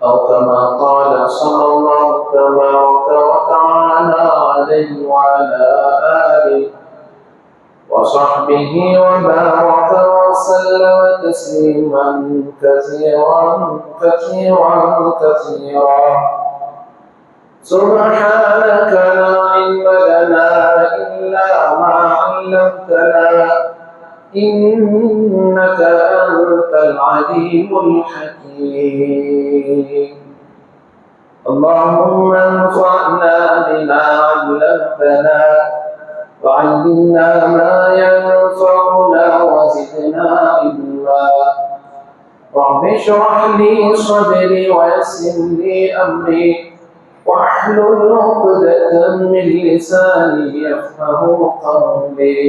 أو كما قال صلى الله تبارك وتعالى عليه وعلى آله وصحبه وبارك وسلم تسليما كثيرا كثيرا كثيرا. سبحانك لا علم لنا إلا ما علمتنا إنك أنت العليم الحكيم. اللهم انفعنا بما علمتنا وعلمنا ما ينفعنا وزدنا علما. رب اشرح لي صدري ويسر لي أمري واحلل عقدة من لساني يفقهوا قولي.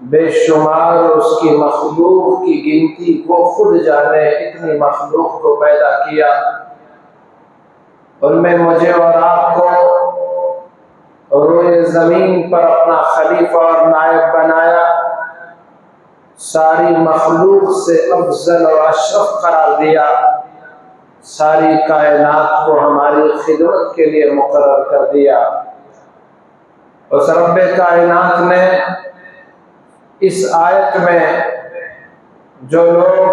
بے شمار اس کی مخلوق کی گنتی وہ خود جانے، اتنی مخلوق کو پیدا کیا، ان میں مجھے اور آپ کو روئے زمین پر اپنا خلیفہ اور نائب بنایا، ساری مخلوق سے افضل اور اشرف قرار دیا، ساری کائنات کو ہماری خدمت کے لیے مقرر کر دیا۔ اس رب کائنات نے اس آیت میں جو لوگ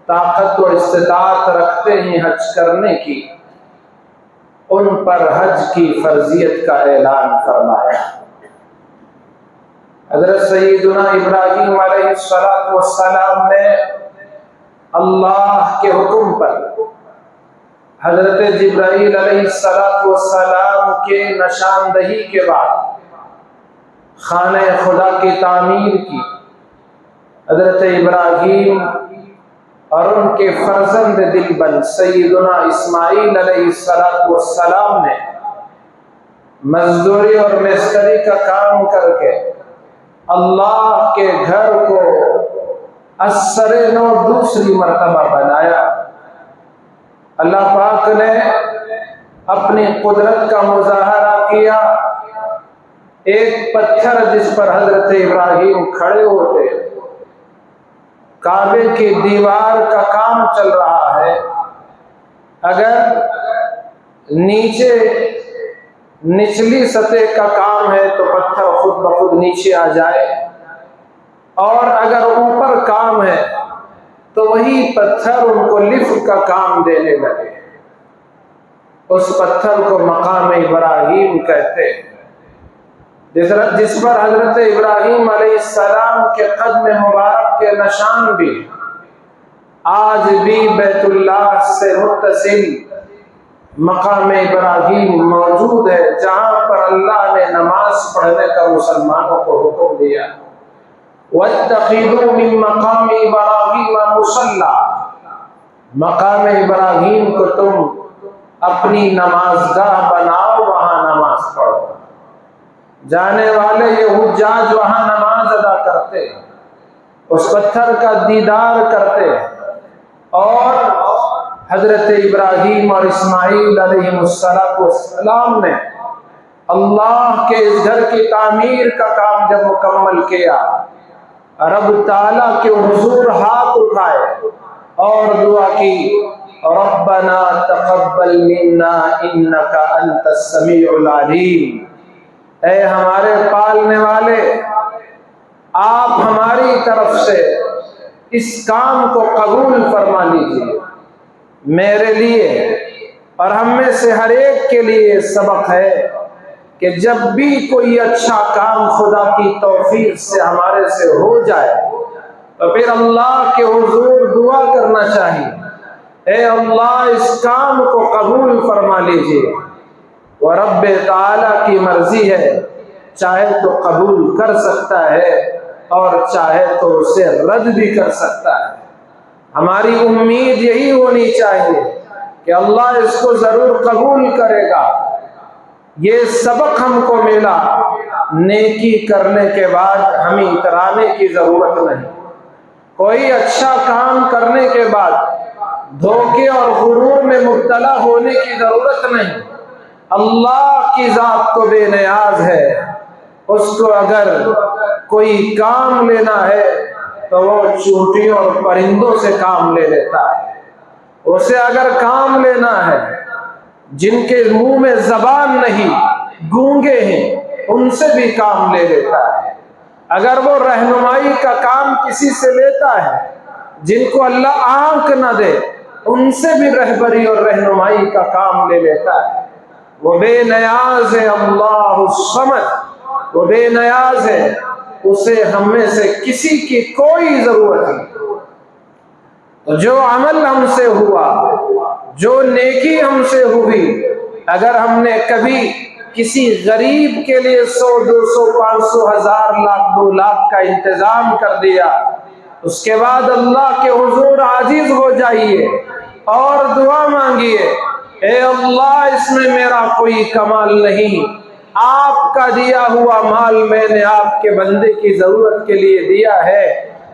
طاقت و استطاعت رکھتے ہیں حج کرنے کی، ان پر حج کی فرضیت کا اعلان فرمایا۔ حضرت سیدنا ابراہیم علیہ السلام نے اللہ کے حکم پر حضرت جبرائیل علیہ السلام کے نشاندہی کے بعد خانہ خدا کی تعمیر کی۔ حضرت ابراہیم اور ان کے فرزند دل بند سیدنا اسماعیل علیہ السلام نے مزدوری اور مستری کا کام کر کے اللہ کے گھر کو اثر نو دوسری مرتبہ بنایا۔ اللہ پاک نے اپنی قدرت کا مظاہرہ کیا۔ ایک پتھر جس پر حضرت ابراہیم کھڑے ہوتے، کعبے کی دیوار کا کام چل رہا ہے، اگر نیچے نچلی سطح کا کام ہے تو پتھر خود بخود نیچے آ جائے، اور اگر اوپر کام ہے تو وہی پتھر ان کو لفٹ کا کام دینے لگے۔ اس پتھر کو مقام ابراہیم کہتے ہیں، جس پر حضرت ابراہیم علیہ السلام کے قدم مبارک کے نشان بھی آج بھی بیت اللہ سے متصل مقام ابراہیم موجود ہے، جہاں پر اللہ نے نماز پڑھنے کا مسلمانوں کو حکم دیا۔ وَاتَّخِذُوا مِن مَّقَامِ إِبْرَاهِيمَ مُصَلًّى، مقام ابراہیم کو تم اپنی نماز گاہ بناؤ، وہاں نماز پڑھو۔ جانے والے یہ حجاج وہاں نماز ادا کرتے، اس پتھر کا دیدار کرتے، اور حضرت ابراہیم اور اسماعیل علیہ السلام نے اللہ کے اس گھر کی تعمیر کا کام جب مکمل کیا، رب تعالیٰ کے حضور ہاتھ اٹھائے اور دعا کی، ربنا تقبل منا انک انت السمیع العلیم، اے ہمارے پالنے والے، آپ ہماری طرف سے اس کام کو قبول فرما لیجیے۔ میرے لیے اور ہم میں سے ہر ایک کے لیے سبق ہے کہ جب بھی کوئی اچھا کام خدا کی توفیق سے ہمارے سے ہو جائے تو پھر اللہ کے حضور دعا کرنا چاہیے، اے اللہ اس کام کو قبول فرما لیجیے۔ وہ رب تعالیٰ کی مرضی ہے، چاہے تو قبول کر سکتا ہے اور چاہے تو اسے رد بھی کر سکتا ہے۔ ہماری امید یہی ہونی چاہیے کہ اللہ اس کو ضرور قبول کرے گا۔ یہ سبق ہم کو ملا، نیکی کرنے کے بعد ہمیں اترانے کی ضرورت نہیں، کوئی اچھا کام کرنے کے بعد دھوکے اور غرور میں مبتلا ہونے کی ضرورت نہیں۔ اللہ کی ذات تو بے نیاز ہے، اس کو اگر کوئی کام لینا ہے تو وہ چونٹیوں اور پرندوں سے کام لے لیتا ہے، اسے اگر کام لینا ہے جن کے منہ میں زبان نہیں، گونگے ہیں، ان سے بھی کام لے لیتا ہے۔ اگر وہ رہنمائی کا کام کسی سے لیتا ہے جن کو اللہ آنکھ نہ دے، ان سے بھی رہبری اور رہنمائی کا کام لے لیتا ہے۔ وہ بے نیاز ہے، اللہ الصمد، وہ بے نیاز ہے، اسے ہم میں سے کسی کی کوئی ضرورت نہیں۔ تو جو عمل ہم سے ہوا، جو نیکی ہم سے ہوئی، اگر ہم نے کبھی کسی غریب کے لیے 100 200 500 1000 لاکھ 2 لاکھ کا انتظام کر دیا، اس کے بعد اللہ کے حضور عاجز ہو جائیے اور دعا مانگیے، اے اللہ اس میں میرا کوئی کمال نہیں، آپ کا دیا ہوا مال میں نے آپ کے بندے کی ضرورت کے لیے دیا ہے،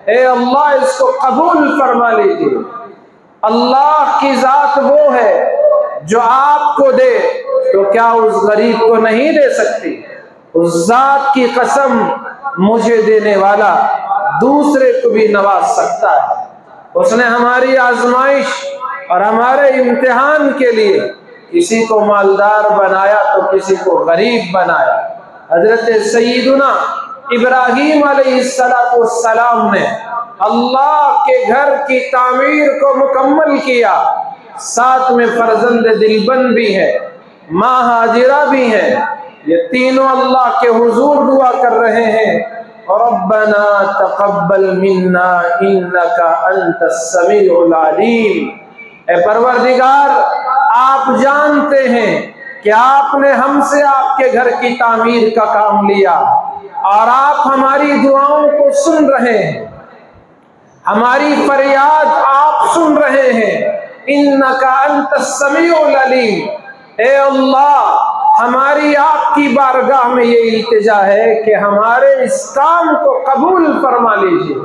اے اللہ اس کو قبول فرما لیجیے۔ اللہ کی ذات وہ ہے جو آپ کو دے تو کیا اس غریب کو نہیں دے سکتی؟ اس ذات کی قسم، مجھے دینے والا دوسرے کو بھی نواز سکتا ہے۔ اس نے ہماری آزمائش اور ہمارے امتحان کے لیے کسی کو مالدار بنایا تو کسی کو غریب بنایا۔ حضرت سیدنا ابراہیم علیہ السلام نے اللہ کے گھر کی تعمیر کو مکمل کیا، ساتھ میں فرزند دلبند بھی ہے، ماں ہاجرہ بھی ہے، یہ تینوں اللہ کے حضور دعا کر رہے ہیں، ربنا تقبل منا انک انت السمیع العلیم۔ اے پروردگار، آپ جانتے ہیں کہ آپ نے ہم سے آپ کے گھر کی تعمیر کا کام لیا اور آپ ہماری دعاؤں کو سن رہے ہیں، ہماری فریاد آپ سن رہے ہیں۔ انک انت السمیع العلیم، اے اللہ ہماری آپ کی بارگاہ میں یہ التجا ہے کہ ہمارے اس کام کو قبول فرما لیجیے۔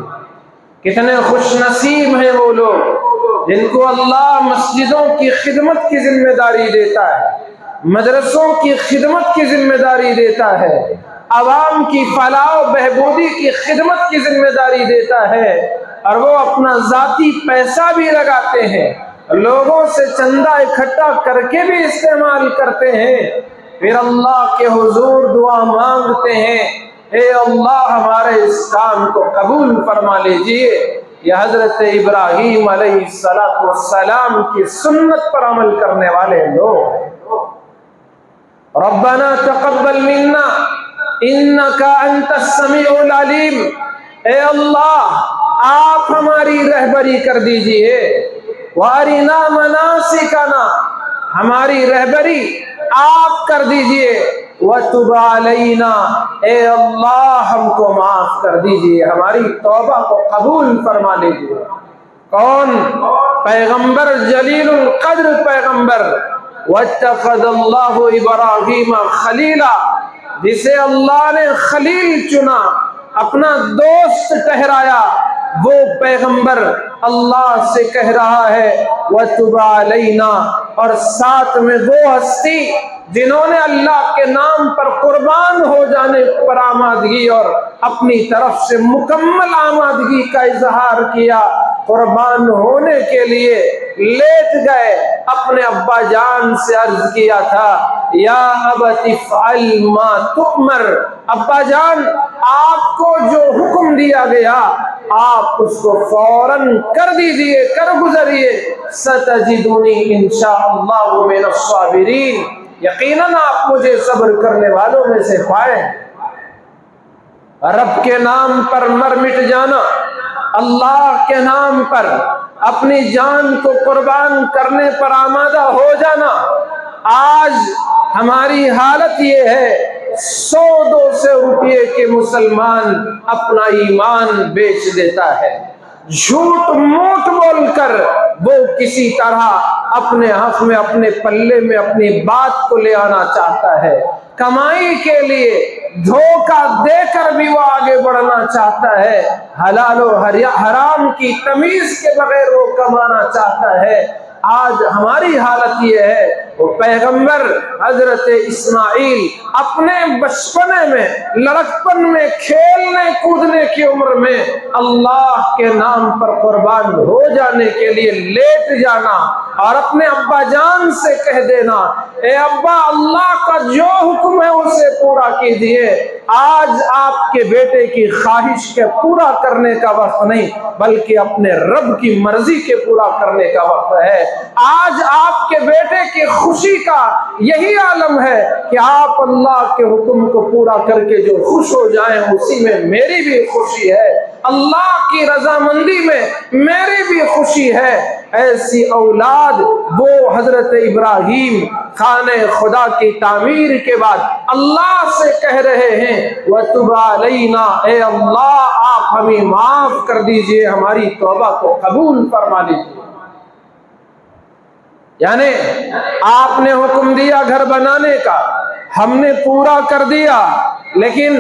کتنے خوش نصیب ہیں وہ لوگ جن کو اللہ مسجدوں کی خدمت کی ذمہ داری دیتا ہے، مدرسوں کی خدمت کی ذمہ داری دیتا ہے، عوام کی فلاح و بہبودی کی خدمت کی ذمہ داری دیتا ہے، اور وہ اپنا ذاتی پیسہ بھی لگاتے ہیں، لوگوں سے چندہ اکٹھا کر کے بھی استعمال کرتے ہیں، پھر اللہ کے حضور دعا مانگتے ہیں، اے اللہ ہمارے اس کام کو قبول فرما لیجئے۔ یہ حضرت ابراہیم علیہ السلام کی سنت پر عمل کرنے والے لوگ۔ ربنا تقبل منا انک انت السمیع العلیم، اے اللہ آپ ہماری رہبری کر دیجئے، وارنا مناسکنا، ہماری رہبری آپ کر دیجئے، وتب علینا، اے اللہ ہم کو معاف کر دیجئے، ہماری توبہ کو قبول فرما لیجئے۔ کون؟ پیغمبر جلیل القدر پیغمبر، واتخذ اللہ ابراہیم خلیلا، جسے اللہ نے خلیل چنا، اپنا دوست ٹھہرایا، وہ پیغمبر اللہ سے کہہ رہا ہے وَتُبْ عَلَيْنَا، اور ساتھ میں وہ ہستی جنہوں نے اللہ کے نام پر قربان ہو جانے پر آمادگی اور اپنی طرف سے مکمل آمادگی کا اظہار کیا، قربان ہونے کے لیے لیٹ گئے، اپنے ابا جان سے عرض کیا تھا یا ابت افعل ما تؤمر، ابا جان آپ کو جو حکم دیا گیا آپ اس کو فوراً کر دیجئے، کر گزریے، ستجدونی انشاءاللہ من الصابرین، یقیناً آپ مجھے صبر کرنے والوں میں سے پائیں۔ رب کے نام پر مر مٹ جانا، اللہ کے نام پر اپنی جان کو قربان کرنے پر آمادہ ہو جانا، آج ہماری حالت یہ ہے 100-200 روپے کے مسلمان اپنا ایمان بیچ دیتا ہے، جھوٹ موٹ بول کر وہ کسی طرح اپنے حق میں، اپنے پلے میں اپنی بات کو لے آنا چاہتا ہے، کمائی کے لیے دھوکہ دے کر بھی وہ آگے بڑھنا چاہتا ہے، حلال و حرام کی تمیز کے بغیر وہ کمانا چاہتا ہے۔ آج ہماری حالت یہ ہے، وہ پیغمبر حضرت اسماعیل اپنے بچپنے میں، لڑکپن میں، کھیلنے کودنے کی عمر میں اللہ کے نام پر قربان ہو جانے کے لیے لیٹ جانا اور اپنے ابا جان سے کہہ دینا اے ابا اللہ کا جو حکم ہے اسے پورا کیجیے۔ آج آپ کے بیٹے کی خواہش کے پورا کرنے کا وقت نہیں بلکہ اپنے رب کی مرضی کے پورا کرنے کا وقت ہے۔ آج آپ کے بیٹے کی خوشی کا یہی عالم ہے کہ آپ اللہ کے حکم کو پورا کر کے جو خوش ہو جائیں اسی میں میری بھی خوشی ہے، اللہ کی رضامندی میں میری بھی خوشی ہے۔ ایسی اولاد وہ حضرت ابراہیم خانہ خدا کی تعمیر کے بعد اللہ سے کہہ رہے ہیں وَتُبْ عَلَيْنَا، اے اللہ آپ ہمیں معاف کر دیجئے، ہماری توبہ کو قبول فرما لیجئے۔ یعنی آپ نے حکم دیا گھر بنانے کا، ہم نے پورا کر دیا، لیکن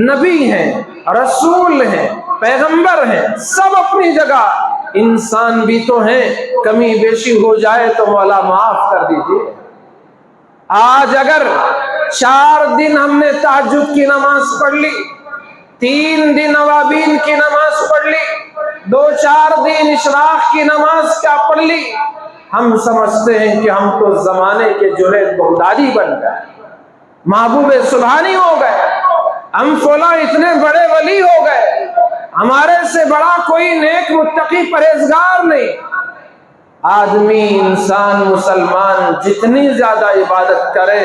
نبی ہیں، رسول ہیں، پیغمبر ہیں، سب اپنی جگہ، انسان بھی تو ہیں، کمی بیشی ہو جائے تو مولا معاف کر دیجیے۔ آج اگر 4 دن ہم نے تہجد کی نماز پڑھ لی، 3 دن اوابین کی نماز پڑھ لی، 2-4 دن اشراق کی نماز کیا پڑھ لی، ہم سمجھتے ہیں کہ ہم تو زمانے کے جنید بغدادی بن گئے، محبوب سبحانی ہو گئے، ہم فلاں اتنے بڑے ولی ہو گئے، ہمارے سے بڑا کوئی نیک متقی پرہیزگار نہیں۔ آدمی، انسان، مسلمان جتنی زیادہ عبادت کرے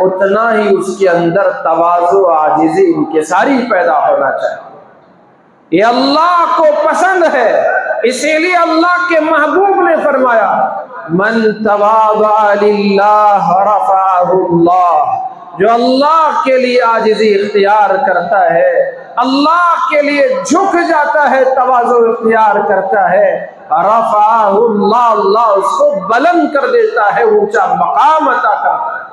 اتنا ہی اس کے اندر تواضع، عاجزی، انکساری پیدا ہونا چاہیے۔ یہ اللہ کو پسند ہے، اسی لیے اللہ کے محبوب نے فرمایا من تواضع للہ رفعہ اللہ، جو اللہ کے لیے عاجزی اختیار کرتا ہے، اللہ کے لیے جھک جاتا ہے، تواضع اختیار کرتا ہے، رفعہ اللہ، اللہ اس کو بلند کر دیتا ہے، اونچا مقام عطا کرتا ہے۔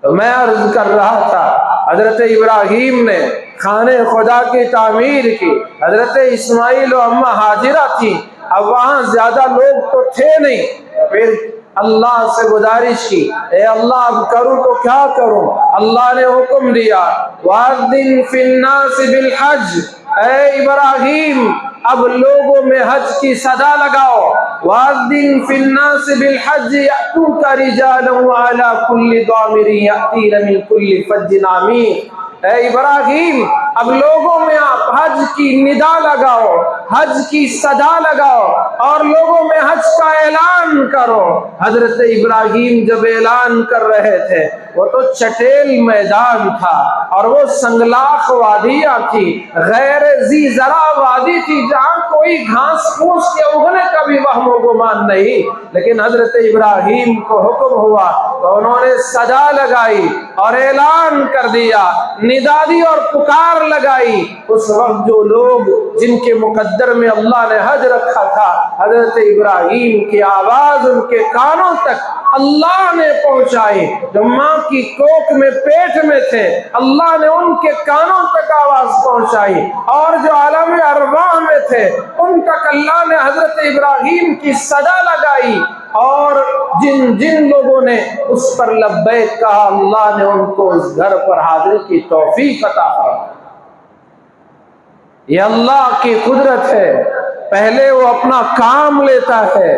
تو میں عرض کر رہا تھا، حضرت ابراہیم نے خانہ خدا کی تعمیر کی، حضرت اسماعیل و اماں ہاجرہ تھی، اب وہاں زیادہ لوگ تو تھے نہیں، پھر اللہ سے گزارش کی، اے اللہ اب کروں تو کیا کروں؟ اللہ نے حکم دیا وَأَذِّن فِي النَّاسِ بِالْحَجِّ، اے ابراہیم اب لوگوں میں حج کی صدا لگاؤ، وَأَذِّن فِي النَّاسِ بِالْحَجِّ يَأْتُوكَ رِجَالًا وَعَلَىٰ كُلِّ ضَامِرٍ يَأْتِينَ مِنْ كُلِّ فَجٍّ عَمِيقٍ، اے ابراہیم اب لوگوں میں آپ حج کی ندا لگاؤ، حج کی صدا لگاؤ اور لوگوں میں حج کا اعلان کرو۔ حضرت ابراہیم جب اعلان کر رہے تھے وہ تو چٹیل میدان تھا اور وہ سنگلاخ وادیاں تھی، غیر ذی زرع وادی تھی، جہاں کوئی گھاس پھوس کے اگنے کا بھی وہم و گمان نہیں، لیکن حضرت ابراہیم کو حکم ہوا تو انہوں نے صدا لگائی اور اعلان کر دیا، ندا دی اور پکار لگائی۔ اس وقت جو لوگ جن کے مقدر میں اللہ نے حج رکھا تھا، حضرت ابراہیم کی آواز ان کے کانوں تک اللہ نے پہنچائی، جو ماں کی کوکھ میں پیٹ میں تھے اللہ نے ان کے کانوں تک آواز پہنچائی، اور جو عالم ارواح میں تھے ان تک اللہ نے حضرت ابراہیم کی صدا لگائی، اور جن جن لوگوں نے اس پر لبیک کہا اللہ نے ان کو اس گھر پر حاضر کی توفیق عطا فرمائی۔ یہ اللہ کی قدرت ہے، پہلے وہ اپنا کام لیتا ہے،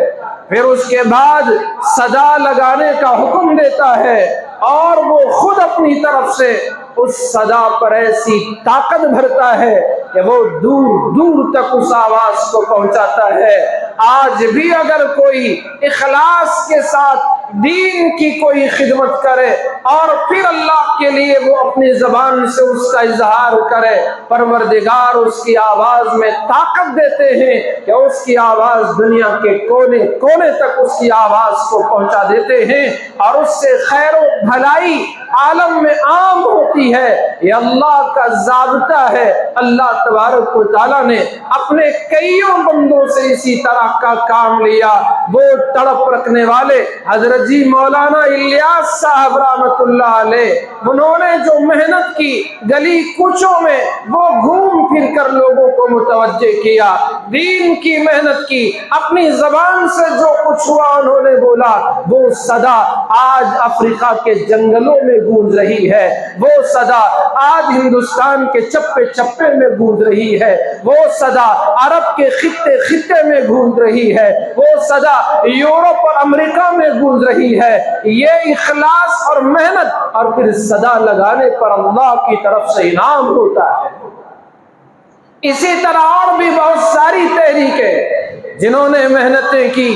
پھر اس کے بعد صدا لگانے کا حکم دیتا ہے، اور وہ خود اپنی طرف سے اس صدا پر ایسی طاقت بھرتا ہے کہ وہ دور دور تک اس آواز کو پہنچاتا ہے۔ آج بھی اگر کوئی اخلاص کے ساتھ دین کی کوئی خدمت کرے اور پھر اللہ کے لیے وہ اپنی زبان سے اس کا اظہار کرے، پروردگار اس کی آواز میں طاقت دیتے ہیں کہ اس کی آواز دنیا کے کونے کونے تک اس کی آواز کو پہنچا دیتے ہیں، اور اس سے خیر و بھلائی عالم میں عام ہوتی ہے۔ یہ اللہ کا ضابطہ ہے۔ اللہ تبارک و تعالیٰ نے اپنے کئیوں بندوں سے اسی طرح کا کام لیا۔ وہ تڑپ رکھنے والے حضرت جی مولانا الیاس صاحب رحمت اللہ علیہ، انہوں نے جو محنت کی، گلی کوچوں میں وہ گھوم پھر کر لوگوں کو متوجہ کیا، دین کی محنت کی، اپنی زبان سے جو کچھ ہوا انہوں نے بولا، وہ صدا آج افریقہ کے جنگلوں میں گونج رہی ہے، وہ صدا آج ہندوستان کے چپے چپے میں گونج رہی ہے، وہ صدا عرب کے خطے خطے میں گونج رہی ہے، وہ صدا یورپ اور امریکہ میں گونج رہی ہے۔ یہ اخلاص اور محنت اور پھر صدا لگانے پر اللہ کی طرف سے انعام ہوتا ہے۔ اسی طرح اور بھی بہت ساری تحریکیں جنہوں نے محنتیں کی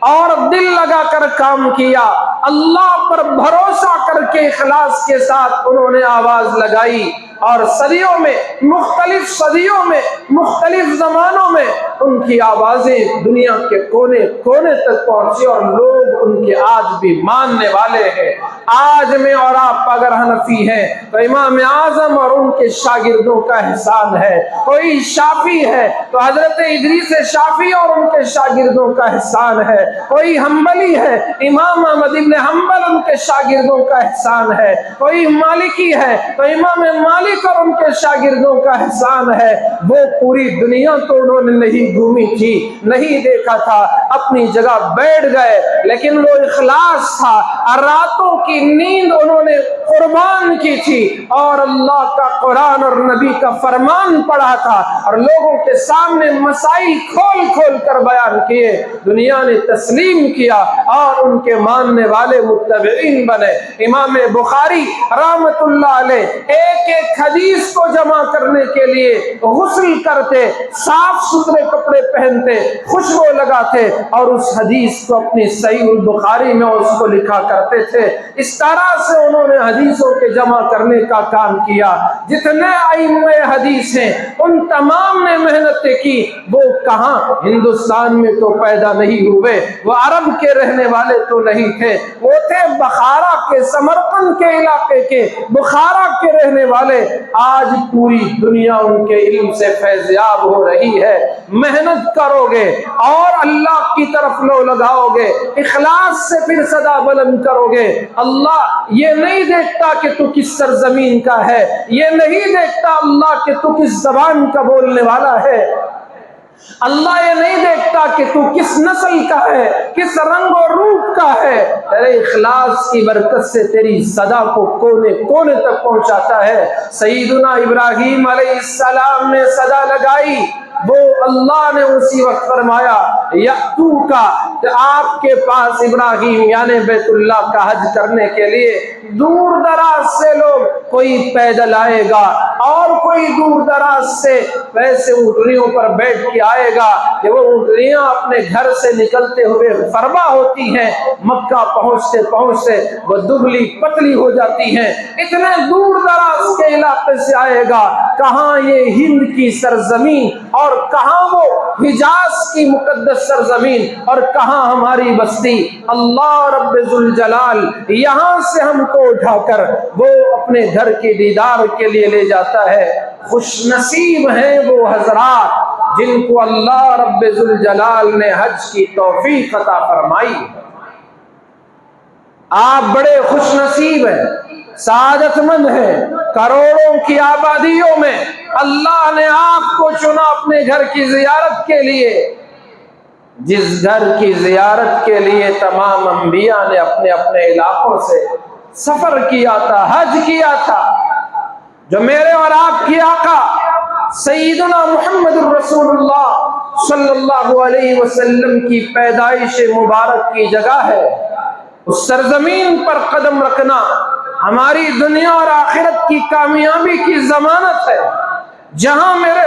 اور دل لگا کر کام کیا، اللہ پر بھروسہ کر کے اخلاص کے ساتھ انہوں نے آواز لگائی، اور صدیوں میں مختلف صدیوں میں مختلف زمانوں میں ان کی آوازیں دنیا کے کونے کونے تک پہنچی، اور لوگ ان کے آج بھی ماننے والے ہیں۔ آج میں اور آپ اگر حنفی ہیں تو امام اعظم اور ان کے شاگردوں کا احسان ہے، کوئی شافعی ہے تو حضرت ادریس شافعی اور ان کے شاگردوں کا احسان ہے، کوئی حنبلی ہے امام احمد بن حنبل ان کے شاگردوں کا احسان ہے، کوئی مالکی ہے تو امام مالک اور ان کے شاگردوں کا احسان ہے۔ وہ پوری دنیا تو انہوں نے نہیں گھومی تھی، نہیں دیکھا تھا، اپنی جگہ بیٹھ گئے، لیکن وہ اخلاص تھا، راتوں کی نیند انہوں نے قربان کی تھی اور اللہ کا قرآن اور نبی کا فرمان پڑھا تھا اور لوگوں کے سامنے مسائل کھول کھول کر بیان کیے، دنیا نے تسلیم کیا اور ان کے ماننے والے متبعین بنے۔ امام بخاری رحمت اللہ علیہ ایک ایک حدیث کو جمع کرنے کے لیے غسل کرتے، صاف ستھرے کپڑے پہنتے، خوشبو لگاتے اور اس حدیث کو اپنی صحیح البخاری میں اس کو لکھا کرتے تھے۔ اس طرح سے انہوں نے حدیثوں کے جمع کرنے کا کام کیا۔ جتنے ائمہ حدیث ہیں ان تمام نے محنت کی، وہ کہاں ہندوستان میں تو پیدا نہیں ہوئے، وہ عرب کے رہنے والے تو نہیں تھے، وہ تھے بخارا کے، سمرقند کے علاقے کے، بخارا کے رہنے والے۔ آج پوری دنیا ان کے علم سے فیضیاب ہو رہی ہے۔ محنت کرو گے اور اللہ کی طرف لو لگاؤ گے، اخلاص سے پھر صدا بلند کرو گے، اللہ یہ نہیں دیکھتا کہ تو کس سرزمین کا ہے، یہ نہیں دیکھتا اللہ کہ تو کس زبان کا بولنے والا ہے، اللہ یہ نہیں دیکھتا کہ تو کس نسل کا ہے، کس رنگ و روپ کا ہے، تیرے اخلاص کی برکت سے تیری صدا کو کونے کونے تک پہنچاتا ہے۔ سیدنا ابراہیم علیہ السلام نے صدا لگائی، وہ اللہ نے اسی وقت فرمایا یأتوکا، کہ آپ کے پاس ابراہیم یعنی بیت اللہ کا حج کرنے کے لیے دور دراز سے لوگ، کوئی پیدل آئے گا اور کوئی دور دراز سے ویسے اونٹنیوں پر بیٹھ کے آئے گا کہ وہ اونٹنیاں اپنے گھر سے نکلتے ہوئے فربا ہوتی ہیں، مکہ پہنچتے پہنچتے وہ دبلی پتلی ہو جاتی ہیں، اتنے دور دراز کے علاقے سے آئے گا، کہاں یہ ہند کی سرزمین اور کہاں وہ حجاز کی مقدس سرزمین اور کہاں ہماری بستی، اللہ رب ذوالجلال یہاں سے ہم کو اٹھا کر وہ اپنے گھر کے دیدار کے لیے لے جاتا ہے۔ خوش نصیب ہیں وہ حضرات جن کو اللہ رب ذوالجلال نے حج کی توفیق عطا فرمائی۔ آپ بڑے خوش نصیب ہیں، سعادت مند ہیں، کروڑوں کی آبادیوں میں اللہ نے آپ کو چنا اپنے گھر کی زیارت کے لیے، جس گھر کی زیارت کے لیے تمام انبیاء نے اپنے اپنے علاقوں سے سفر کیا تھا، حج کیا تھا، جو میرے اور آپ کی آقا سیدنا محمد الرسول اللہ صلی اللہ علیہ وسلم کی پیدائش مبارک کی جگہ ہے، اس سرزمین پر قدم رکھنا ہماری دنیا اور آخرت کی کامیابی کی ضمانت ہے، جہاں میرے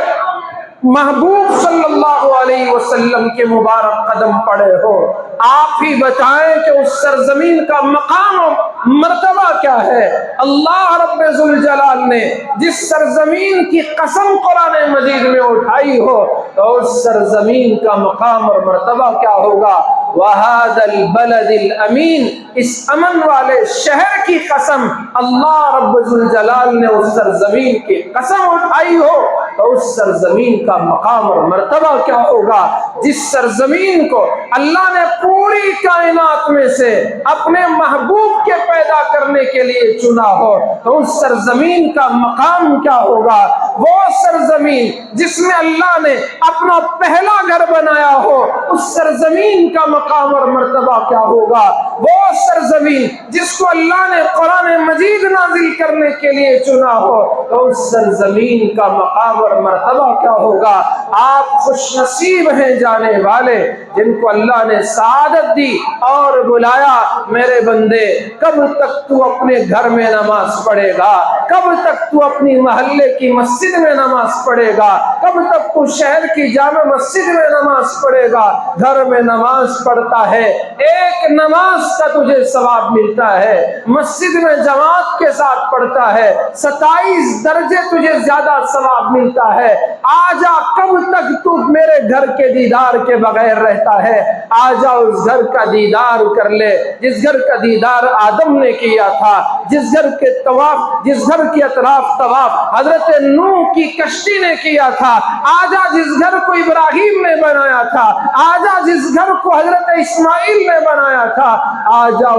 محبوب صلی اللہ علیہ وسلم کے مبارک قدم پڑے ہو۔ آپ ہی بتائیں کہ اس سرزمین کا مقام و مرتبہ کیا ہے؟ اللہ رب ذوالجلال نے جس سرزمین کی قسم قرآن مجید میں اٹھائی ہو تو اس سرزمین کا مقام اور مرتبہ کیا ہوگا؟ وَهَذَا الْبَلَدِ الْأَمِينَ، اس امن والے شہر کی قسم اللہ رب ذوالجلال نے اس سرزمین کی قسم اٹھائی ہو تو اس سرزمین کا مقام اور مرتبہ کیا ہوگا؟ جس سرزمین کو اللہ نے پوری کائنات میں سے اپنے محبوب کے پیدا کرنے کے لیے چنا ہو تو اس سرزمین کا مقام کیا ہوگا؟ وہ سرزمین جس میں اللہ نے اپنا پہلا گھر بنایا ہو اس سرزمین کا مقام اور مرتبہ کیا ہوگا؟ وہ سرزمین جس کو اللہ نے قرآن مجید نازل کرنے کے لیے چنا ہو تو اس سرزمین کا مقام اور مرتبہ کیا ہوگا؟ آپ خوش نصیب ہیں جانے والے جن کو اللہ نے سعادت دی اور بلایا، میرے بندے کب تک تو اپنے گھر میں نماز پڑھے گا؟ کب تک تو اپنی محلے کی مسجد میں نماز پڑھے گا؟ کب تک تو شہر کی جامع مسجد میں نماز پڑھے گا؟ گھر میں نماز پڑھتا ہے، ایک نماز کا تجھے ثواب ملتا ہے، مسجد میں جماعت کے ساتھ پڑھتا ہے 27 درجے تجھے زیادہ ثواب ملتا ہے۔ آجا کب تک تو میرے گھر کے دیدار کے بغیر رہتا ہے؟ آجا اس گھر کا دیدار کر لے جس گھر کا دیدار آدم نے کیا تھا، جس گھر کے طواف، جس گھر کے اطراف طواف حضرت نوح کی کشتی نے کیا تھا، آجا جس گھر کو ابراہیم نے بنایا تھا، آجا جس گھر کو حضرت اسماعیل نے بنایا تھا، آجا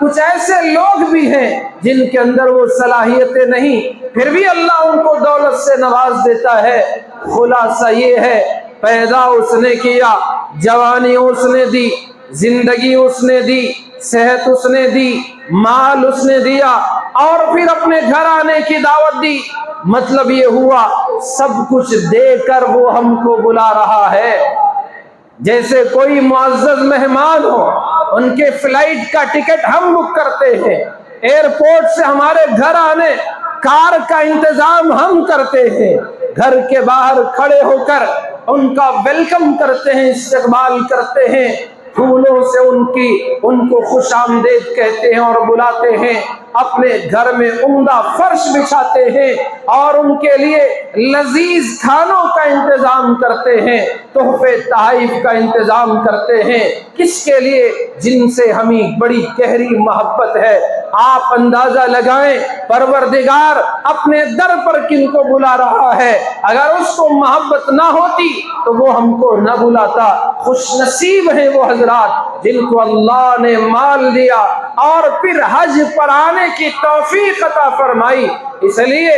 کچھ ایسے لوگ بھی ہیں جن کے اندر وہ صلاحیتیں نہیں، پھر بھی اللہ ان کو دولت سے نواز دیتا ہے۔ خلاصہ یہ ہے، پیدا اس نے کیا، جوانی اس نے دی، زندگی اس نے دی، صحت اس نے دی، مال اس نے دیا، اور پھر اپنے گھر آنے کی دعوت دی۔ مطلب یہ ہوا سب کچھ دے کر وہ ہم کو بلا رہا ہے۔ جیسے کوئی معزز مہمان ہو، ان کے فلائٹ کا ٹکٹ ہم بک کرتے ہیں، ایئرپورٹ سے ہمارے گھر آنے کار کا انتظام ہم کرتے ہیں، گھر کے باہر کھڑے ہو کر ان کا ویلکم کرتے ہیں، استقبال کرتے ہیں، پھولوں سے ان کو خوش آمدید کہتے ہیں اور بلاتے ہیں، اپنے گھر میں عمدہ فرش بچھاتے ہیں اور ان کے لیے لذیذ کھانوں کا انتظام کرتے ہیں، تحفے تحائف کا انتظام کرتے ہیں۔ کس کے لیے؟ جن سے ہمیں بڑی گہری محبت ہے۔ آپ اندازہ لگائیں پروردگار اپنے در پر کن کو بلا رہا ہے، اگر اس کو محبت نہ ہوتی تو وہ ہم کو نہ بلاتا۔ خوش نصیب ہیں وہ حضرات جن کو اللہ نے مال دیا اور پھر حج پر آنے کی توفیق عطا فرمائی۔ اس لیے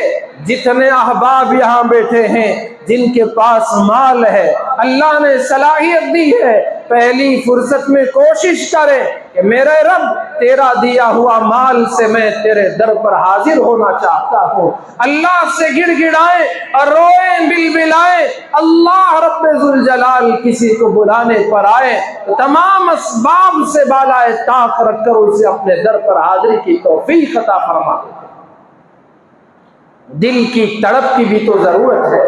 جتنے احباب یہاں بیٹھے ہیں جن کے پاس مال ہے، اللہ نے صلاحیت دی ہے، پہلی فرصت میں کوشش کرے کہ میرے رب تیرا دیا ہوا مال سے میں تیرے در پر حاضر ہونا چاہتا ہوں۔ اللہ سے گڑ گڑائیں اور روئیں بلبلائیں، اللہ رب ذوالجلال کسی کو بلانے پر آئے تو تمام اسباب سے بالائے طاق رکھ کر اسے اپنے در پر حاضری کی توفیق عطا فرما دے۔ دل کی تڑپ کی بھی تو ضرورت ہے،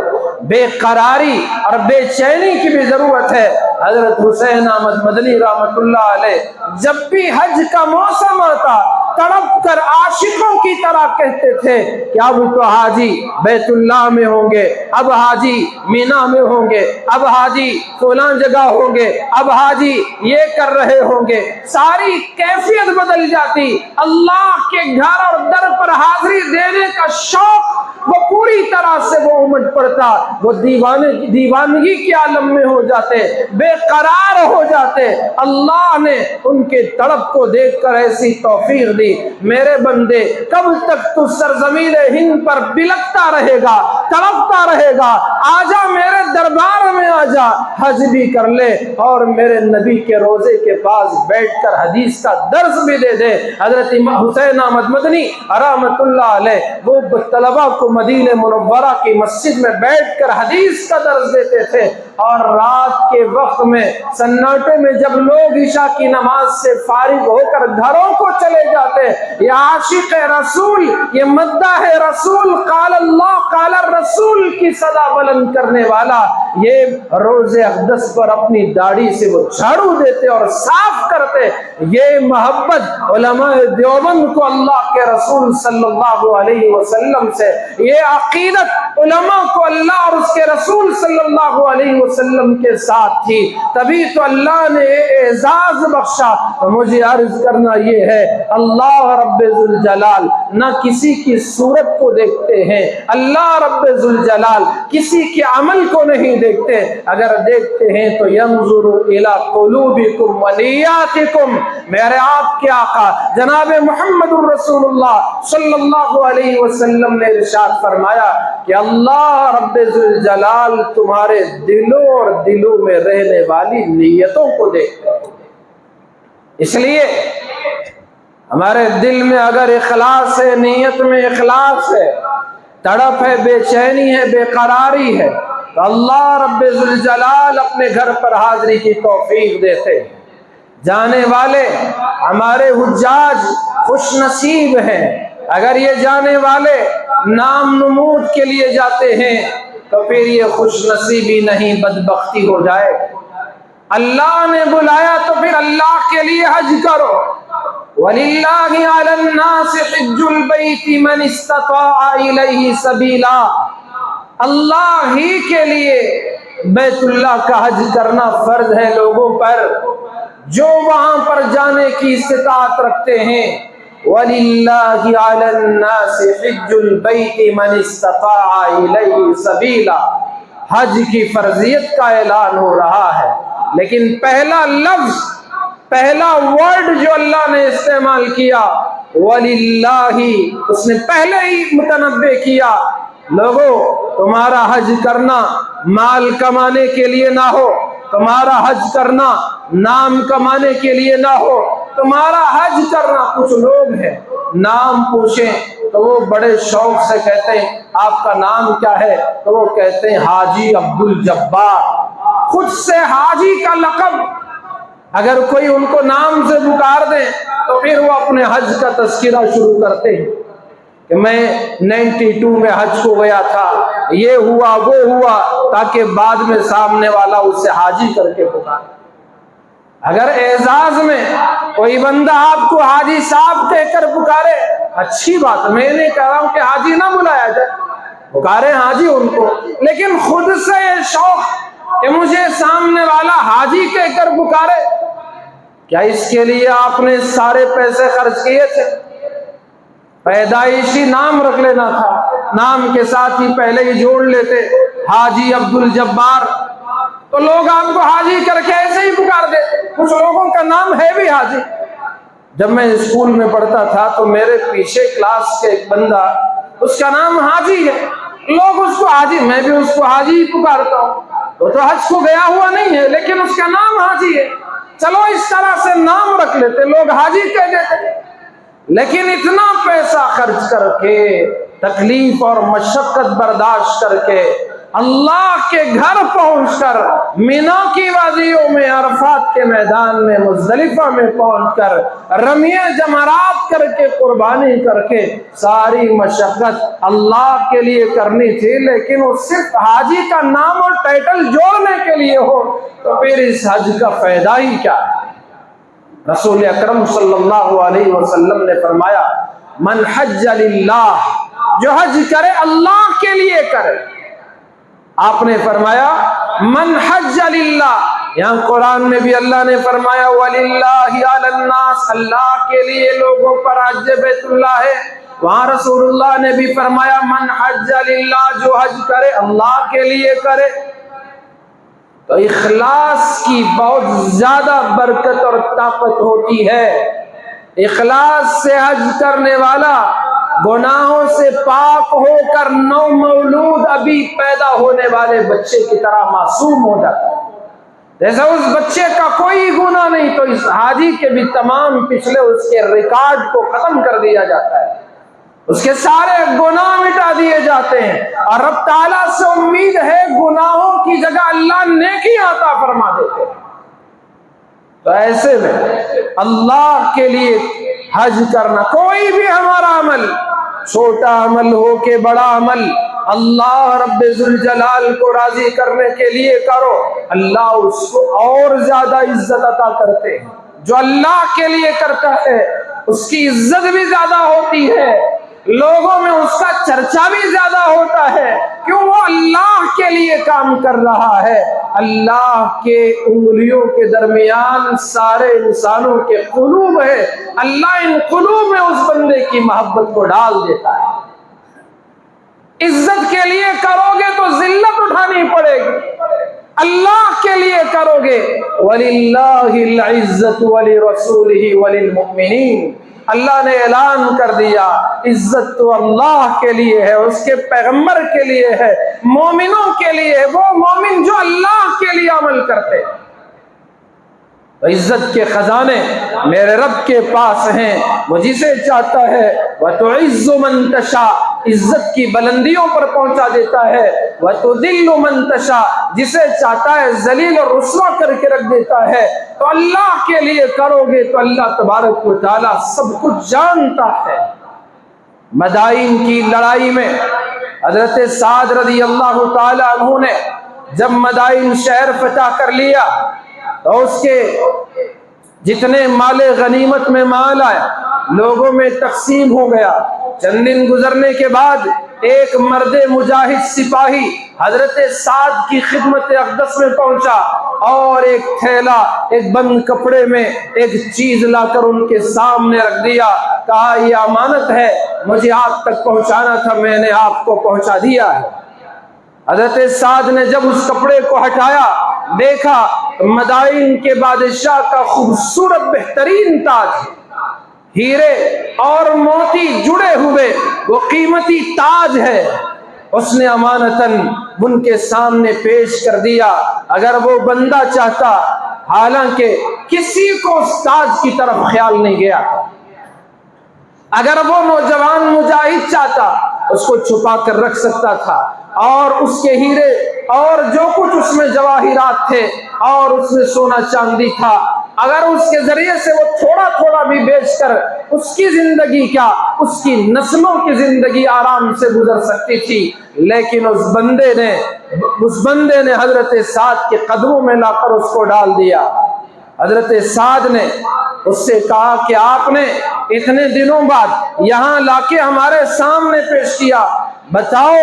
بے قراری اور بے چینی کی بھی ضرورت ہے۔ حضرت حسین احمد مدنی رحمت اللہ علیہ جب بھی حج کا موسم آتا تڑپ کر عاشقوں کی طرح کہتے تھے کہ اب تو حاجی بیت اللہ میں ہوں گے، اب حاجی مینا میں ہوں گے، اب حاجی فلاں جگہ ہوں گے، اب حاجی یہ کر رہے ہوں گے، ساری کیفیت بدل جاتی۔ اللہ کے گھر اور در پر حاضری دینے کا شوق وہ پوری طرح سے وہ امٹ پڑتا، وہ دیوانگی کے عالم میں ہو جاتے، بے قرار ہو جاتے۔ اللہ نے ان کے تڑپ کو دیکھ کر ایسی توفیق دی، میرے بندے کب تک تو سرزمین ہند پر بلکتا رہے گا، تڑپتا رہے گا؟ آجا میرے دربار میں آجا، حج بھی کر لے اور میرے نبی کے روزے کے پاس بیٹھ کر حدیث کا درس بھی دے دے۔ حضرت حسین احمد مدنی رحمت اللہ علیہ وہ طلبہ کو مدینہ منورہ کی مسجد میں بیٹھ کر حدیث کا درس دیتے تھے، اور رات کے وقت میں سناٹے میں جب لوگ عشاء کی نماز سے فارغ ہو کر گھروں کو چلے جاتے، یہ عاشق رسول، یہ مداح رسول، قال اللہ قال الرسول کی صدا بلند کرنے والا، یہ روز اقدس پر اپنی داڑھی سے وہ جھاڑو دیتے اور صاف کرتے۔ یہ محبت علماء دیوبند کو اللہ کے رسول صلی اللہ علیہ وسلم سے، یہ عقیدت علماء کو اللہ اور اس کے رسول صلی اللہ علیہ وسلم کے ساتھ تھی، تبھی تو اللہ نے اعزاز بخشا۔ تو مجھے عرض کرنا یہ ہے، اللہ رب ذوالجلال نہ کسی کی صورت کو دیکھتے ہیں، اللہ رب ذوالجلال کسی کے عمل کو نہیں دیکھتے، اگر دیکھتے ہیں تو ينظر الى قلوبكم ونياتكم۔ میرے آپ کے آقا جناب محمد الرسول اللہ صلی اللہ علیہ وسلم نے ارشاد فرمایا کہ اللہ رب ذوالجلال تمہارے دلوں اور دلوں میں رہنے والی نیتوں کو دیکھتے ہیں۔ اس لیے ہمارے دل میں اگر اخلاص ہے، نیت میں اخلاص ہے، تڑپ ہے، بے چینی ہے، بے قراری ہے، تو اللہ رب ذوالجلال اپنے گھر پر حاضری کی توفیق دیتے ہیں۔ جانے والے ہمارے حجاج خوش نصیب ہیں، اگر یہ جانے والے نام نمود کے لیے جاتے ہیں تو پھر یہ خوش نصیبی نہیں، بدبختی ہو جائے۔ اللہ نے بلایا تو پھر اللہ کے لیے حج کرو۔ وَلِلَّهِ عَلَى النَّاسِ حِجُّ الْبَيْتِ مَنِ اسْتَطَاعَ إِلَيْهِ سَبِيلًا، اللہ ہی کے لیے بیت اللہ کا حج کرنا فرض ہے لوگوں پر جو وہاں پر جانے کی استطاعت رکھتے ہیں۔ وَلِلَّهِ عَلَى النَّاسِ حِجُّ الْبَيْتِ مَنِ اسْتَطَاعَ إِلَيْهِ سَبِيلًا، حج کی فرضیت کا اعلان ہو رہا ہے، لیکن پہلا لفظ پہلا ورڈ جو اللہ نے استعمال کیا وَلِلَّهِ، اس نے پہلے ہی متنبع کیا، لوگوں تمہارا حج کرنا مال کمانے کے لیے نہ ہو، تمہارا حج کرنا نام کمانے کے لیے نہ ہو، تمہارا حج کرنا، کچھ لوگ ہیں نام پوچھیں تو وہ بڑے شوق سے کہتے ہیں آپ کا نام کیا ہے، تو وہ کہتے ہیں حاجی عبدالجبار، خود سے حاجی کا لقب اگر کوئی ان کو نام سے پکار دے تو پھر وہ اپنے حج کا تذکرہ شروع کرتے ہیں کہ میں 92 میں حج کو گیا تھا، یہ ہوا وہ ہوا، تاکہ بعد میں سامنے والا اسے حاجی کر کے پکارے۔ اگر اعزاز میں کوئی بندہ آپ کو حاجی صاحب کہہ کر پکارے، اچھی بات، میں نہیں کہہ رہا ہوں کہ حاجی نہ بلایا جائے، پکارے حاجی ان کو، لیکن خود سے یہ شوق کہ مجھے سامنے والا حاجی کہہ کر پکارے، کیا اس کے لیے آپ نے سارے پیسے خرچ کیے تھے؟ پیدائشی نام رکھ لینا تھا، نام کے ساتھ ہی پہلے ہی جوڑ لیتے حاجی عبدالجبار، تو لوگ آپ کو حاجی کر کے ایسے ہی پکار دیتے۔ کچھ لوگوں کا نام ہے بھی حاجی۔ جب میں اسکول میں پڑھتا تھا تو میرے پیچھے کلاس کے ایک بندہ، اس کا نام حاجی ہے، لوگ اس کو حاجی، میں بھی اس کو حاجی ہی پکارتا ہوں، وہ تو حج کو گیا ہوا نہیں ہے لیکن اس کا نام حاجی ہے، چلو اس طرح سے نام رکھ لیتے، لوگ حاجی کہہ دیتے۔ لیکن اتنا پیسہ خرچ کر کے، تکلیف اور مشقت برداشت کر کے، اللہ کے گھر پہنچ کر، مینا کی وادیوں میں، عرفات کے میدان میں، مزدلفہ میں پہنچ کر، رمیے جمرات کر کے، قربانی کر کے، ساری مشقت اللہ کے لیے کرنی تھی، لیکن وہ صرف حاجی کا نام اور ٹائٹل جوڑنے کے لیے ہو تو پھر اس حج کا فائدہ ہی کیا ہے؟ رسول اکرم صلی اللہ علیہ وسلم نے فرمایا من حج للہ، جو حج کرے اللہ کے لیے کرے۔ آپ نے فرمایا من حج للہ، یہاں قرآن میں بھی اللہ نے فرمایا وَلِلَّهِ عَلَى النَّاسِ، اللہ کے لیے لوگوں پر حج بیت اللہ ہے، وہاں رسول اللہ نے بھی فرمایا من حج للہ، جو حج کرے اللہ کے لیے کرے۔ تو اخلاص کی بہت زیادہ برکت اور طاقت ہوتی ہے۔ اخلاص سے حج کرنے والا گناہوں سے پاک ہو کر نو مولود ابھی پیدا ہونے والے بچے کی طرح معصوم ہو جاتا ہے، جیسے اس بچے کا کوئی گناہ نہیں، تو اس حاجی کے بھی تمام پچھلے اس کے ریکارڈ کو ختم کر دیا جاتا ہے، اس کے سارے گناہ مٹا دیے جاتے ہیں، اور رب تعالیٰ سے امید ہے گناہوں کی جگہ اللہ نیکی عطا فرما دیتے ہیں۔ تو ایسے میں اللہ کے لیے حج کرنا، کوئی بھی ہمارا عمل، چھوٹا عمل ہو کہ بڑا عمل، اللہ رب ذوالجلال کو راضی کرنے کے لیے کرو، اللہ اس کو اور زیادہ عزت عطا کرتے ہیں۔ جو اللہ کے لیے کرتا ہے اس کی عزت بھی زیادہ ہوتی ہے، لوگوں میں اس کا چرچا بھی زیادہ ہوتا ہے، کیوں؟ وہ اللہ کے لیے کام کر رہا ہے۔ اللہ کے انگلیوں کے درمیان سارے انسانوں کے قلوب ہے، اللہ ان قلوب میں اس بندے کی محبت کو ڈال دیتا ہے۔ عزت کے لیے کرو گے تو ذلت اٹھانی پڑے گی، اللہ کے لیے کرو گے وَلِلَّهِ الْعِزَّةُ وَلِرَسُولِهِ وَلِلْمُؤْمِنِينَ، اللہ نے اعلان کر دیا عزت تو اللہ کے لیے ہے، اس کے پیغمبر کے لیے ہے، مومنوں کے لیے ہے، وہ مومن جو اللہ کے لیے عمل کرتے ہیں۔ تو عزت کے خزانے میرے رب کے پاس ہیں، وہ جسے چاہتا ہے وَتُعِزُّ مَن تَشَاءُ، عزت کی بلندیوں پر پہنچا دیتا ہے، وَتُذِلُّ مَن تَشَاءُ، جسے چاہتا ہے ذلیل اور رسوا کر کے رکھ دیتا ہے۔ تو اللہ کے لیے کرو گے تو اللہ تبارک و تعالیٰ سب کچھ جانتا ہے۔ مدائن کی لڑائی میں حضرت سعد رضی اللہ تعالیٰ عنہ نے جب مدائن شہر فتح کر لیا تو اس کے جتنے مال غنیمت میں مال آیا لوگوں میں تقسیم ہو گیا۔ چند دن گزرنے کے بعد ایک مرد مجاہد سپاہی حضرت سعد کی خدمت اقدس میں پہنچا اور ایک تھیلا، ایک بند کپڑے میں ایک چیز لا کر ان کے سامنے رکھ دیا، کہا یہ امانت ہے، مجھے آپ تک پہنچانا تھا، میں نے آپ کو پہنچا دیا ہے۔ حضرت سعد نے جب اس کپڑے کو ہٹایا دیکھا مدائن کے بادشاہ کا خوبصورت بہترین تاج، ہیرے اور موتی جڑے ہوئے وہ قیمتی تاج ہے، اس نے امانتاً ان کے سامنے پیش کر دیا۔ اگر وہ بندہ چاہتا، حالانکہ کسی کو اس تاج کی طرف خیال نہیں گیا تھا، اگر وہ نوجوان مجاہد چاہتا اس کو چھپا کر رکھ سکتا تھا، اور اس کے ہیرے اور جو کچھ اس میں جواہرات تھے اور اس میں سونا چاندی تھا، اگر اس کے ذریعے سے وہ تھوڑا تھوڑا بھی بیچ کر اس کی زندگی کیا، اس کی نسلوں کی زندگی آرام سے گزر سکتی تھی، لیکن اس بندے نے حضرت سعد کے قدموں میں لا کر اس کو ڈال دیا۔ حضرت سعد نے اس سے کہا کہ آپ نے اتنے دنوں بعد یہاں لا کے ہمارے سامنے پیش کیا، بتاؤ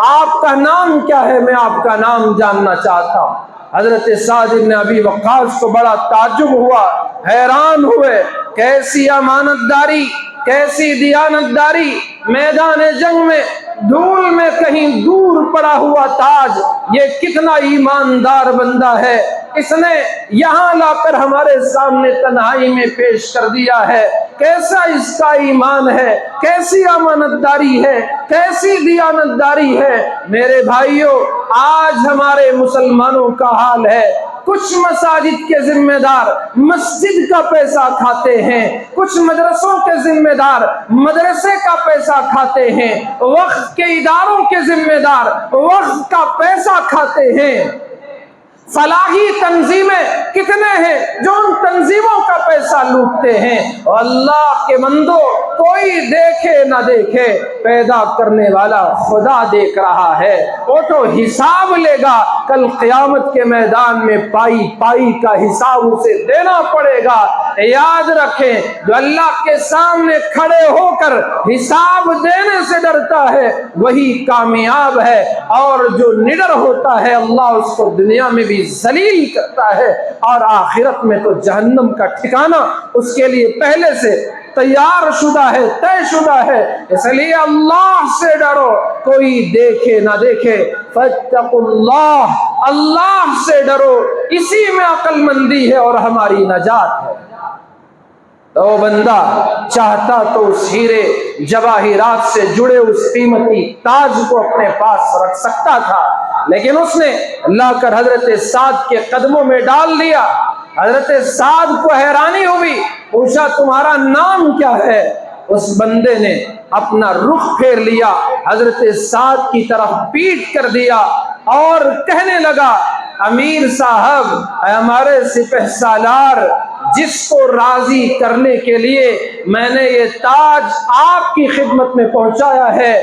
آپ کا نام کیا ہے، میں آپ کا نام جاننا چاہتا ہوں۔ حضرت سعد بن ابی وقاص کو بڑا تعجب ہوا، حیران ہوئے، کیسی امانت داری، کیسی دیانت داری، میدان جنگ میں دھول میں کہیں دور پڑا ہوا تاج، یہ کتنا ایماندار بندہ ہے، اس نے یہاں لا کر ہمارے سامنے تنہائی میں پیش کر دیا ہے، کیسا اس کا ایمان ہے، کیسی امانت داری ہے، کیسی دیانت داری ہے۔ میرے بھائیوں، آج ہمارے مسلمانوں کا حال ہے، کچھ مساجد کے ذمہ دار مسجد کا پیسہ کھاتے ہیں، کچھ مدرسوں کے ذمہ دار مدرسے کا پیسہ کھاتے ہیں، وقف کے اداروں کے ذمہ دار وقف کا پیسہ کھاتے ہیں، فلاحی تنظیمیں کتنے ہیں جو ان تنظیموں کا پیسہ لوٹتے ہیں۔ اللہ کے بندو، کوئی دیکھے نہ دیکھے، پیدا کرنے والا خدا دیکھ رہا ہے، وہ تو حساب لے گا، کل قیامت کے میدان میں پائی پائی کا حساب اسے دینا پڑے گا۔ یاد رکھیں، جو اللہ کے سامنے کھڑے ہو کر حساب دینے سے ڈرتا ہے وہی کامیاب ہے، اور جو نڈر ہوتا ہے اللہ اس کو دنیا میں بھی ذلیل کرتا ہے، اور آخرت میں تو جہنم کا ٹھکانہ اس کے لیے پہلے سے تیار شدہ ہے، طے شدہ ہے۔ اس لیے اللہ سے ڈرو، کوئی دیکھے نہ دیکھے، فاتقوا اللہ، اللہ سے ڈرو، اسی میں عقل مندی ہے اور ہماری نجات ہے۔ تو بندہ چاہتا تو اس ہیرے جواہرات سے جڑے اس قیمتی تاج کو اپنے پاس رکھ سکتا تھا، لیکن اس نے لا کر حضرت سعد کے قدموں میں ڈال دیا۔ حضرت سعد کو حیرانی ہوئی، پوچھا تمہارا نام کیا ہے؟ اس بندے نے اپنا رخ پھیر لیا، حضرت سعد کی طرف پیٹ کر دیا اور کہنے لگا، امیر صاحب، اے ہمارے سپہ سالار، جس کو راضی کرنے کے لیے میں نے یہ تاج آپ کی خدمت میں پہنچایا ہے،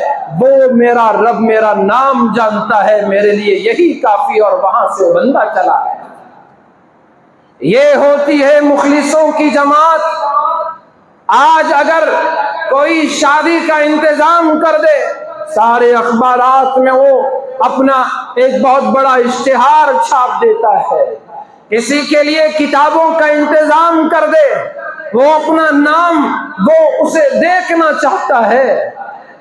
وہ میرا رب میرا نام جانتا ہے، میرے لیے یہی کافی، اور وہاں سے بندہ چلا گیا۔ یہ ہوتی ہے مخلصوں کی جماعت۔ آج اگر کوئی شادی کا انتظام کر دے، سارے اخبارات میں وہ اپنا ایک بہت بڑا اشتہار چھاپ دیتا ہے، کسی کے لیے کتابوں کا انتظام کر دے، وہ اپنا نام وہ اسے دیکھنا چاہتا ہے۔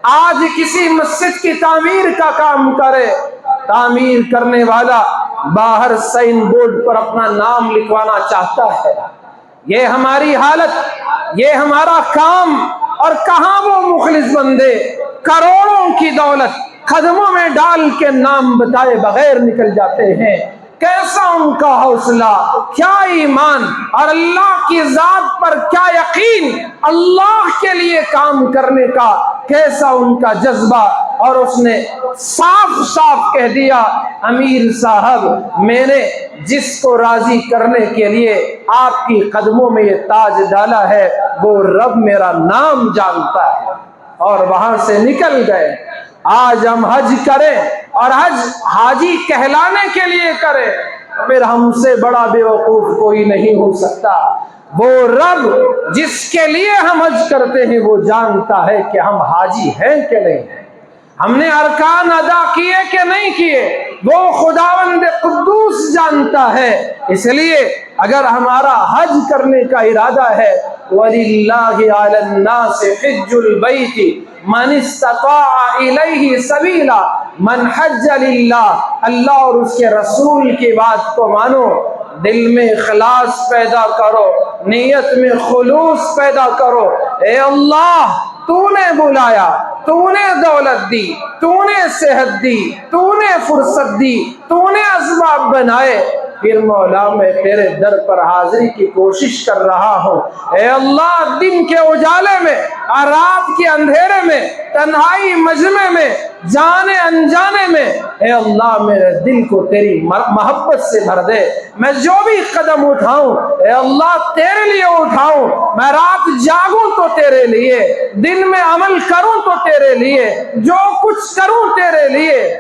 آج کسی مسجد کی تعمیر کا کام کرے، تعمیر کرنے والا باہر سائن بورڈ پر اپنا نام لکھوانا چاہتا ہے۔ یہ ہماری حالت، یہ ہمارا کام، اور کہاں وہ مخلص بندے کروڑوں کی دولت قدموں میں ڈال کے نام بتائے بغیر نکل جاتے ہیں۔ کیسا ان کا حوصلہ، کیا ایمان، اور اللہ کی ذات پر کیا یقین، اللہ کے لیے کام کرنے کا کیسا ان کا جذبہ۔ اور اس نے صاف صاف کہہ دیا، امیر صاحب، میں نے جس کو راضی کرنے کے لیے آپ کی قدموں میں یہ تاج ڈالا ہے وہ رب میرا نام جانتا ہے، اور وہاں سے نکل گئے۔ آج ہم حج کریں اور حج حاجی کہلانے کے لیے کریں، پھر ہم سے بڑا بے وقوف کوئی نہیں ہو سکتا۔ وہ رب جس کے لیے ہم حج کرتے ہیں وہ جانتا ہے کہ ہم حاجی ہیں کہ نہیں، ہم نے ارکان ادا کیے کہ نہیں کیے، وہ خداوند قدوس جانتا ہے۔ اس لیے اگر ہمارا حج کرنے کا ارادہ ہے، وَلِلَّهِ عَلَى النَّاسِ حِجُّ الْبَيْتِ مَنِ اسْتَطَاعَ إِلَيْهِ سَبِيلًا مَنْ حَجَّ لِلَّهِ، اللہ اور اس کے رسول کی بات کو مانو، دل میں اخلاص پیدا کرو، نیت میں خلوص پیدا کرو۔ اے اللہ، تو نے بلایا، تو نے دولت دی، تو نے صحت دی، تو نے فرصت دی، تو نے اسباب بنائے، پھر مولا میں تیرے در پر حاضری کی کوشش کر رہا ہوں۔ اے اللہ، دن کے اجالے میں اور رات کے اندھیرے میں، تنہائی مجمع میں، جانے انجانے میں، اے اللہ میرے دل کو تیری محبت سے بھر دے۔ میں جو بھی قدم اٹھاؤں اے اللہ تیرے لیے اٹھاؤں، میں رات جاگوں تو تیرے لیے، دن میں عمل کروں تو تیرے لیے، جو کچھ کروں تیرے لیے۔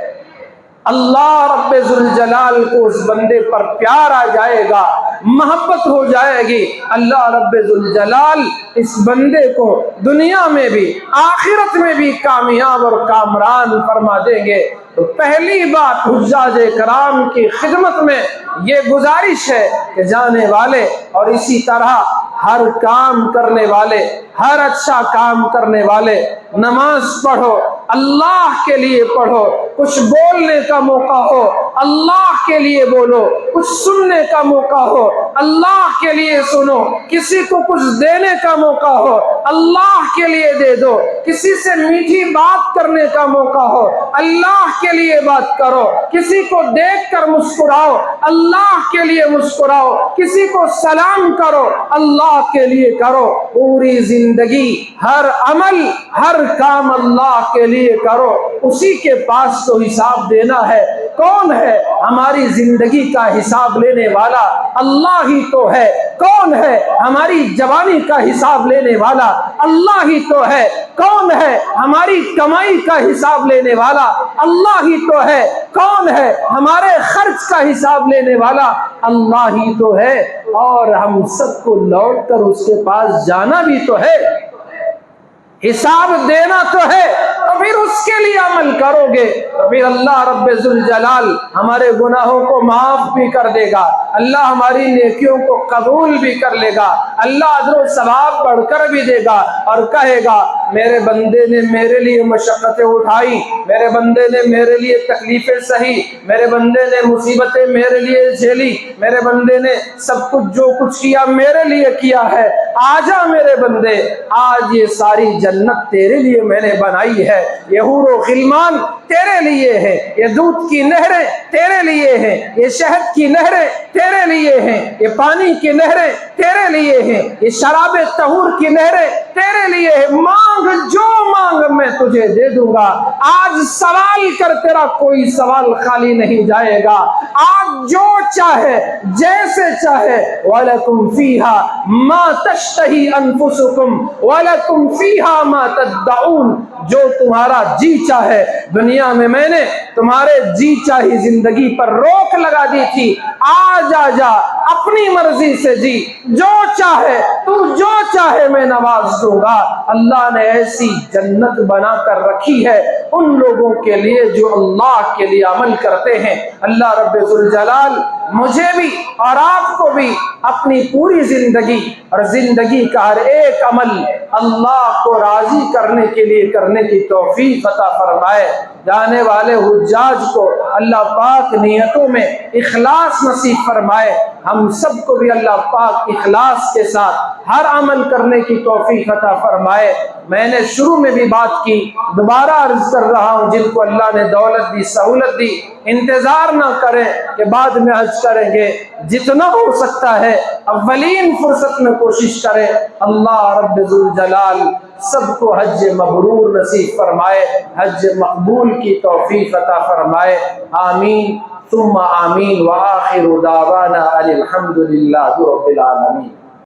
اللہ رب ذوالجلال کو اس بندے پر پیار آ جائے گا، محبت ہو جائے گی۔ اللہ رب ذوالجلال اس بندے کو دنیا میں بھی آخرت میں بھی کامیاب اور کامران فرما دیں گے۔ تو پہلی بات حجاج کرام کی خدمت میں یہ گزارش ہے کہ جانے والے اور اسی طرح ہر کام کرنے والے، ہر اچھا کام کرنے والے، نماز پڑھو، اللہ کے لیے پڑھو، کچھ بولنے کا موقع ہو اللہ کے لیے بولو، کچھ سننے کا موقع ہو اللہ کے لیے سنو، کسی کو کچھ دینے کا موقع ہو اللہ کے لیے دے دو، کسی سے میٹھی بات کرنے کا موقع ہو اللہ کے لیے بات کرو، کسی کو دیکھ کر مسکراؤ اللہ کے لیے مسکراؤ، کسی کو سلام کرو اللہ کے لیے کرو۔ پوری زندگی ہر عمل ہر کام اللہ کے لیے کرو، اسی کے پاس تو حساب دینا ہے۔ کون ہے ہماری زندگی کا حساب لینے والا؟ اللہ ہی تو ہے۔ کون ہے ہماری جوانی کا حساب لینے والا؟ اللہ ہی تو ہے۔ کون ہے ہماری کمائی کا حساب لینے والا؟ اللہ ہی تو ہے۔ کون ہے ہمارے خرچ کا حساب لینے والا؟ اللہ ہی تو ہے۔ اور ہم سب کو لوٹ کر اس کے پاس جانا بھی تو ہے، حساب دینا تو ہے، تو پھر اس کے لیے عمل کرو گے تو پھر اللہ رب ذوالجلال ہمارے گناہوں کو معاف بھی کر دے گا، اللہ ہماری نیکیوں کو قبول بھی کر لے گا، اللہ اجر و ثواب بڑھ کر بھی دے گا اور کہے گا میرے بندے نے میرے لیے مشقتیں اٹھائی، میرے بندے نے میرے لیے تکلیفیں سہی، میرے بندے نے مصیبتیں میرے لیے جھیلی، میرے بندے نے سب کچھ جو کچھ کیا میرے لیے کیا ہے، آجا میرے بندے، آج یہ ساری جنت تیرے لیے میں نے بنائی ہے، یہ حور و غلمان تیرے لیے ہے، یہ دودھ کی نہریں تیرے لیے ہیں، یہ شہد کی نہریں تیرے لیے ہیں، یہ پانی کی نہریں تیرے لیے ہیں، یہ شراب طہور کی نہریں تیرے لیے ہیں، مانگ جو مانگ میں تجھے دے دوں گا۔ آج سوال کر تیرا کوئی سوال خالی نہیں جائے گا، آج جو چاہے جیسے چاہے، وَلَكُمْ فِيهَا مَا تَشْتَهِي أَنفُسُكُمْ وَلَكُمْ فِيهَا مَا تَدَّعُونَ، جو تمہارا جی چاہے۔ دنیا میں میں نے تمہارے جی چاہی زندگی پر روک لگا دی تھی، آج آجا اپنی مرضی سے جی، جو چاہے تو جو چاہے میں نواز دوں گا۔ اللہ نے ایسی جنت بنا کر رکھی ہے ان لوگوں کے لیے جو اللہ کے لیے عمل کرتے ہیں۔ اللہ رب ذوالجلال مجھے بھی اور آپ کو بھی اپنی پوری زندگی اور زندگی کا ہر ایک عمل اللہ کو راضی کرنے کے لیے کرنے کی توفیق عطا فرمائے۔ جانے والے حجاج کو اللہ پاک نیتوں میں اخلاص نصیب فرمائے، ہم سب کو بھی اللہ پاک اخلاص کے ساتھ ہر عمل کرنے کی توفیق عطا فرمائے۔ میں نے شروع میں بھی بات کی، دوبارہ عرض کر رہا ہوں، جن کو اللہ نے دولت دی سہولت دی انتظار نہ کریں کہ بعد میں حج کریں گے، جتنا ہو سکتا ہے اولین فرصت میں کوشش کریں۔ اللہ رب ذوالجلال سب کو حج مبرور نصیب فرمائے، حج مقبول کی توفیق عطا فرمائے، آمین ثم آمین، وآخر دعوانا الحمد للہ رب العالمین۔